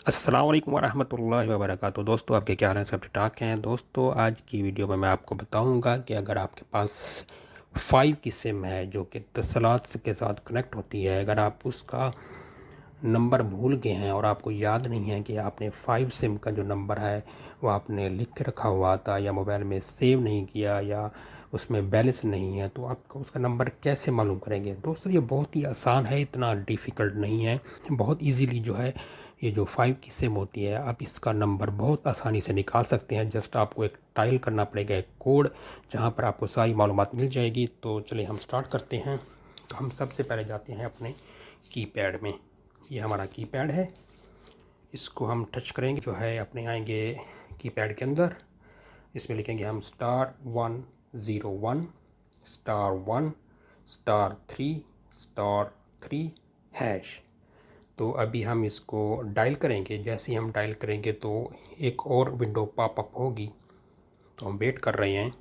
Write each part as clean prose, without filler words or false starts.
अस्सलाम वालेकुम वरहमतुल्लाहि वबरकातुहू। दोस्तों, आपके क्या हाल हैं? सब ठीक-ठाक हैं? दोस्तों, आज की वीडियो में मैं आपको बताऊंगा कि अगर आपके पास 5 की सिम है जो कि इत्तिसालात के साथ कनेक्ट होती है, अगर आप उसका नंबर भूल गए हैं और आपको याद नहीं है कि आपने 5 सिम का जो नंबर है वो आपने लिख के रखा हुआ था या मोबाइल में सेव नहीं किया या उसमें बैलेंस नहीं है, तो आप उसका नंबर कैसे मालूम करेंगे? दोस्तों, ये बहुत ही आसान है, इतना डिफ़िकल्ट नहीं है। बहुत ईज़िली जो है ये जो 5 की सिम होती है, आप इसका नंबर बहुत आसानी से निकाल सकते हैं। जस्ट आपको एक टाइल करना पड़ेगा, एक कोड, जहाँ पर आपको सारी मालूमात मिल जाएगी। तो चलिए हम स्टार्ट करते हैं। तो हम सबसे पहले जाते हैं अपने कीपैड में। ये हमारा कीपैड है, इसको हम टच करेंगे, जो है अपने आएंगे कीपैड के अंदर। इसमें लिखेंगे हम *101 *1 *3 *3 हैश। तो अभी हम इसको डायल करेंगे। जैसे ही हम डायल करेंगे तो एक और विंडो पॉपअप होगी, तो हम वेट कर रहे हैं।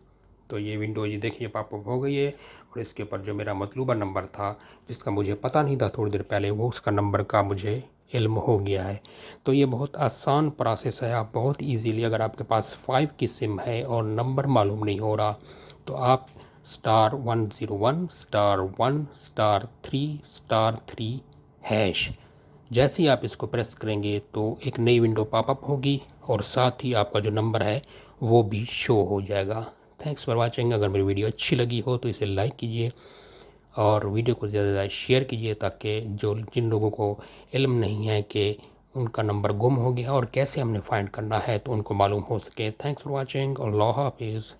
तो ये विंडो, ये देखिए, पॉपअप हो गई है और इसके ऊपर जो मेरा मतलूबा नंबर था, जिसका मुझे पता नहीं था थोड़ी देर पहले, वो उसका नंबर का मुझे इल्म हो गया है। तो ये बहुत आसान प्रोसेस है। आप बहुत इजीली, अगर आपके पास 5 की सिम है और नंबर मालूम नहीं हो रहा, तो आप *101 *1 *3 हैश, जैसे ही आप इसको प्रेस करेंगे तो एक नई विंडो पॉपअप होगी और साथ ही आपका जो नंबर है वो भी शो हो जाएगा। Thanks for watching. अगर मेरी वीडियो अच्छी लगी हो तो इसे लाइक कीजिए और वीडियो को ज़्यादा से ज़्यादा शेयर कीजिए, ताकि जो जिन लोगों को इल्म नहीं है कि उनका नंबर गुम हो गया और कैसे हमने फाइंड करना है, तो उनको मालूम हो सके। थैंक्स फॉर वाचिंग और अल्लाह हाफिज़।